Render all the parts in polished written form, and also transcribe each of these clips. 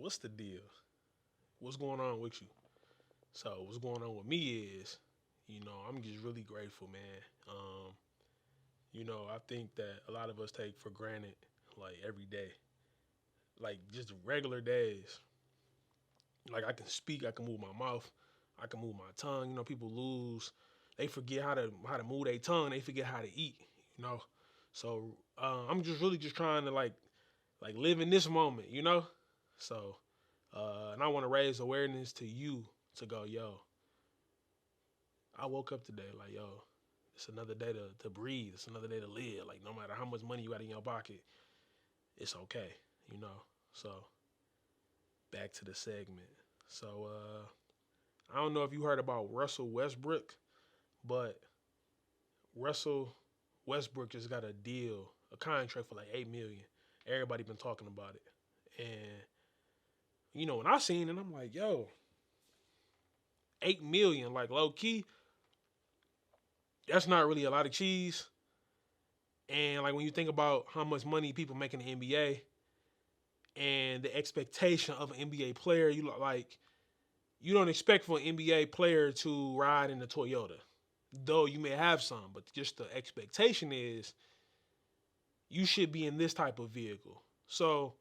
what's the deal? What's going on with you? So what's going on with me is, I'm just really grateful, man. I think that a lot of us take for granted like every day, like just regular days. Like I can speak, I can move my mouth, I can move my tongue. People lose, they forget how to move their tongue, they forget how to eat. You know, so I'm just really just trying to like live in this moment. So and I want to raise awareness to you to go, yo, I woke up today, like, yo, it's another day to breathe. It's another day to live. Like, no matter how much money you got in your pocket, it's okay, you know? So, back to the segment. So, I don't know if you heard about Russell Westbrook, but Russell Westbrook just got a deal, a contract for like 8 million. Everybody been talking about it. And, when I seen it, I'm like, yo, 8 million, like low key, that's not really a lot of cheese. And like when you think about how much money people make in the NBA and the expectation of an NBA player, you don't expect for an NBA player to ride in a Toyota. Though you may have some, but just the expectation is you should be in this type of vehicle. So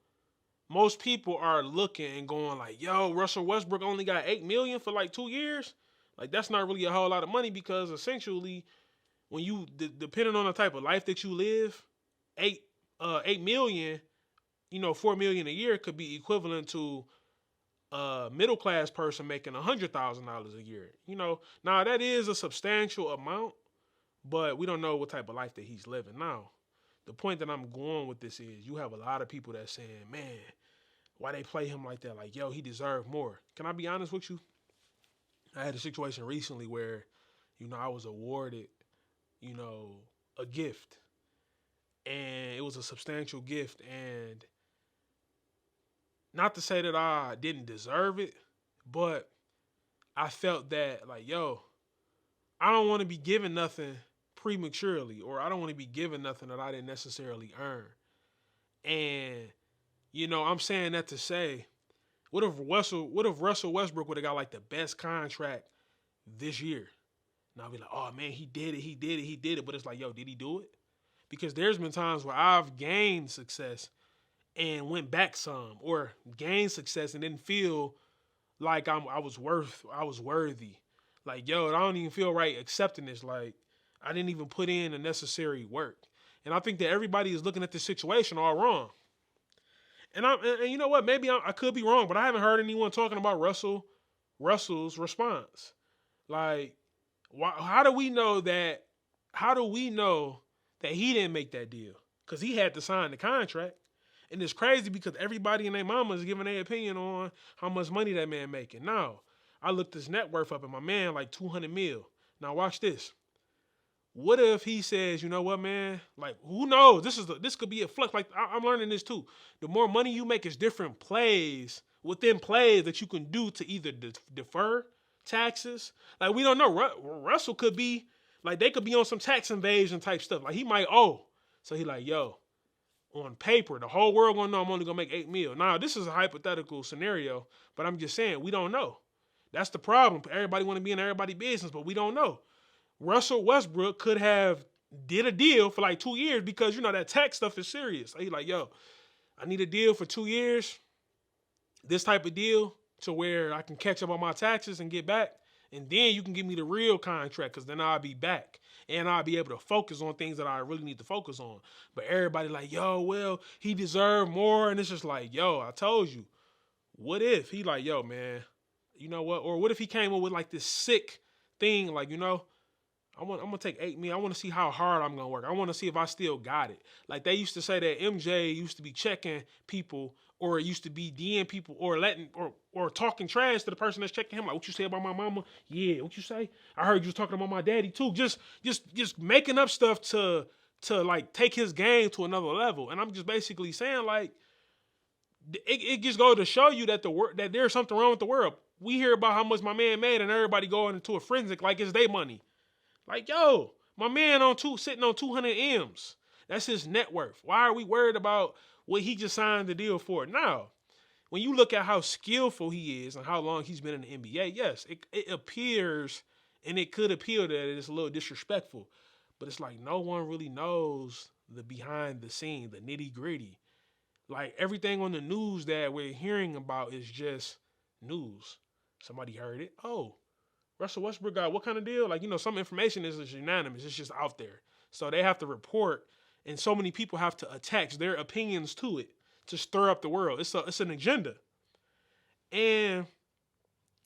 most people are looking and going like, yo, Russell Westbrook only got 8 million for like 2 years. Like that's not really a whole lot of money because essentially when you depending on the type of life that you live, 8 million, 4 million a year could be equivalent to a middle class person making $100,000 a year. Now that is a substantial amount, but we don't know what type of life that he's living. Now, the point that I'm going with this is you have a lot of people that saying, man, why they play him like that? Like, yo, he deserved more. Can I be honest with you? I had a situation recently where, I was awarded, a gift. And it was a substantial gift. And not to say that I didn't deserve it, but I felt that, like, yo, I don't want to be given nothing prematurely, or I don't want to be given nothing that I didn't necessarily earn. And, I'm saying that to say, what if Russell Westbrook would have got like the best contract this year? And I'll be like, oh man, he did it. But it's like, yo, did he do it? Because there's been times where I've gained success and went back some, or gained success and didn't feel like I was worthy. Like, yo, I don't even feel right accepting this. Like, I didn't even put in the necessary work. And I think that everybody is looking at this situation all wrong. And you know what? Maybe I could be wrong, but I haven't heard anyone talking about Russell's response. Like, how do we know that? How do we know that he didn't make that deal? Because he had to sign the contract, and it's crazy because everybody and their mama is giving their opinion on how much money that man making. Now, I looked his net worth up, and my man like 200 mil. Now watch this. What if he says, you know what, man? Like, who knows? This could be a flux. Like, I'm learning this too. The more money you make is different plays within plays that you can do to either defer taxes. Like, we don't know. Russell could be, like, they could be on some tax invasion type stuff. Like, he might owe. So he like, yo, on paper, the whole world gonna know I'm only gonna make 8 mil. Now, this is a hypothetical scenario, but I'm just saying, we don't know. That's the problem. Everybody want to be in everybody's business, but we don't know. Russell Westbrook could have did a deal for like 2 years because, that tax stuff is serious. So he's like, yo, I need a deal for 2 years, this type of deal to where I can catch up on my taxes and get back. And then you can give me the real contract because then I'll be back. And I'll be able to focus on things that I really need to focus on. But everybody like, yo, well, he deserved more. And it's just like, yo, I told you. What if he like, yo, man, you know what? Or what if he came up with like this sick thing like, I'm gonna take 8 million. I want to see how hard I'm gonna work. I want to see if I still got it. Like they used to say that MJ used to be checking people, or it used to be DMing people, or letting or talking trash to the person that's checking him. Like, what you say about my mama? Yeah, what you say? I heard you was talking about my daddy too. Just making up stuff to like take his game to another level. And I'm just basically saying like, it just goes to show you that that there's something wrong with the world. We hear about how much my man made, and everybody going into a forensic like it's their money. Like, yo, my man sitting on 200 M's. That's his net worth. Why are we worried about what he just signed the deal for? Now, when you look at how skillful he is and how long he's been in the NBA, yes, it appears and it could appear that it's a little disrespectful, but it's like no one really knows the behind the scene, the nitty gritty. Like everything on the news that we're hearing about is just news. Somebody heard it. Oh, Russell Westbrook got what kind of deal? Like, some information is unanimous. It's just out there. So they have to report, and so many people have to attach their opinions to it to stir up the world. It's an agenda. And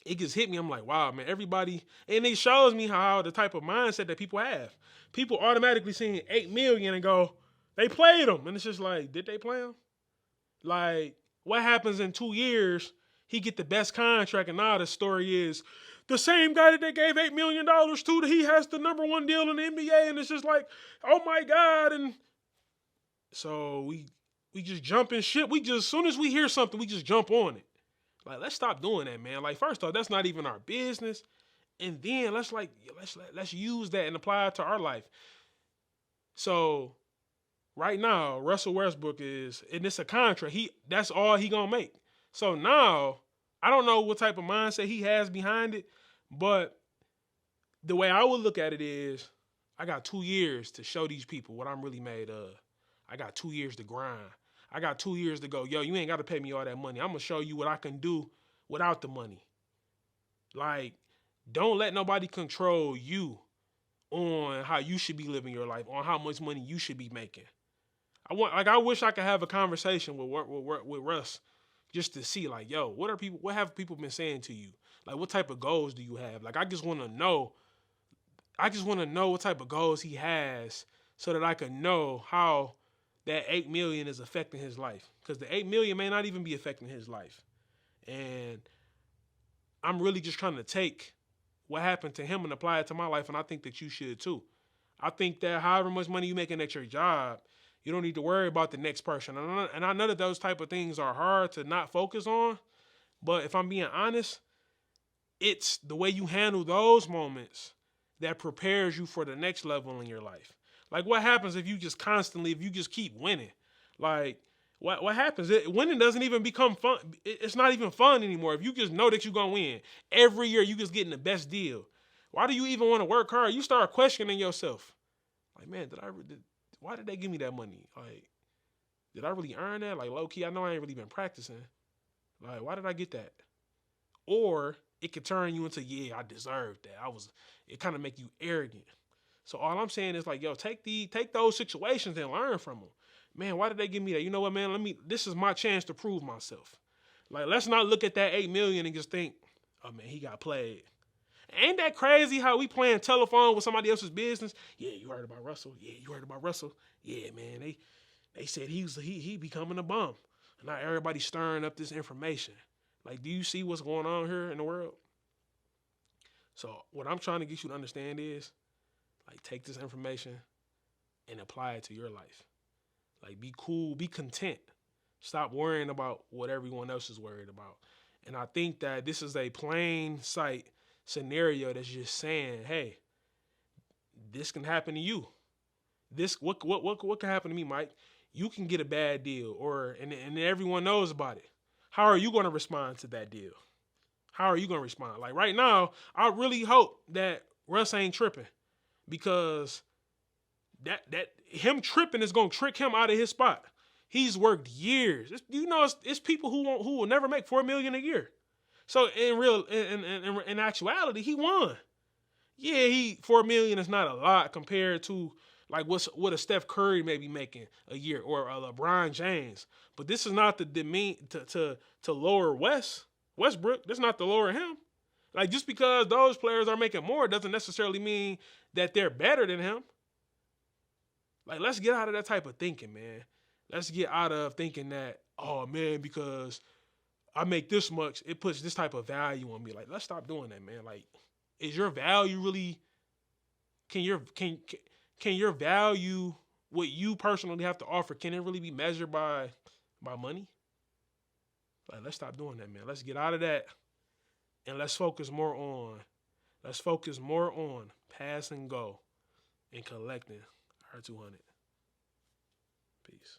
it just hit me. I'm like, wow, man, everybody. And it shows me how the type of mindset that people have. People automatically seeing 8 million and go, they played him. And it's just like, did they play him? Like, what happens in 2 years? He get the best contract, and now the story is the same guy that they gave $8 million to, he has the number one deal in the NBA, and it's just like, oh my God. And so we just jump in shit. As soon as we hear something, we just jump on it. Like, let's stop doing that, man. Like, first off, that's not even our business. And then let's use that and apply it to our life. So right now, Russell Westbrook and it's a contract. That's all he gonna make. So now, I don't know what type of mindset he has behind it, but the way I would look at it is, I got 2 years to show these people what I'm really made of. I got 2 years to grind. I got 2 years to go, yo, you ain't got to pay me all that money. I'm going to show you what I can do without the money. Like, don't let nobody control you on how you should be living your life, on how much money you should be making. I wish I could have a conversation with Russ just to see, like, yo, what have people been saying to you? Like, what type of goals do you have? Like, I just want to know what type of goals he has so that I can know how that 8 million is affecting his life. Because the 8 million may not even be affecting his life. And I'm really just trying to take what happened to him and apply it to my life, and I think that you should too. I think that however much money you're making at your job, you don't need to worry about the next person. And I know that those type of things are hard to not focus on, but if I'm being honest, it's the way you handle those moments that prepares you for the next level in your life. Like, what happens if you just keep winning? Like, what happens? Winning doesn't even become fun. It's not even fun anymore. If you just know that you're going to win, every year you just getting the best deal. Why do you even want to work hard? You start questioning yourself. Like, man, why did they give me that money? Like, did I really earn that? Like, low-key, I know I ain't really been practicing. Like, why did I get that? Or it could turn you into, yeah, I deserved that. It kind of make you arrogant. So all I'm saying is, like, yo, take those situations and learn from them. Man, why did they give me that? You know what, man? This is my chance to prove myself. Like, let's not look at that 8 million and just think, oh man, he got played. Ain't that crazy how we playing telephone with somebody else's business? Yeah, you heard about Russell. Yeah, you heard about Russell. Yeah, man, they said he becoming a bum. And now everybody's stirring up this information. Like, do you see what's going on here in the world? So what I'm trying to get you to understand is, like, take this information and apply it to your life. Like, be cool, be content. Stop worrying about what everyone else is worried about. And I think that this is a plain sight scenario that's just saying, hey, this can happen to you. What can happen to me, Mike? You can get a bad deal, and everyone knows about it. How are you going to respond to that deal? How are you going to respond? Like, right now, I really hope that Russ ain't tripping, because that him tripping is going to trick him out of his spot. He's worked years. It's people who will never make $4 million a year. So in actuality, he won. Yeah, $4 million is not a lot compared to like what a Steph Curry may be making a year, or a LeBron James. But this is not to lower Westbrook. This is not to lower him. Like, just because those players are making more doesn't necessarily mean that they're better than him. Like, let's get out of that type of thinking, man. Let's get out of thinking that, oh man, because I make this much, it puts this type of value on me. Like, let's stop doing that, man. Like, is your value really? Can your value, what you personally have to offer, can it really be measured by money? Like, let's stop doing that, man. Let's get out of that, and let's focus more on pass and go and collecting our 200. Peace.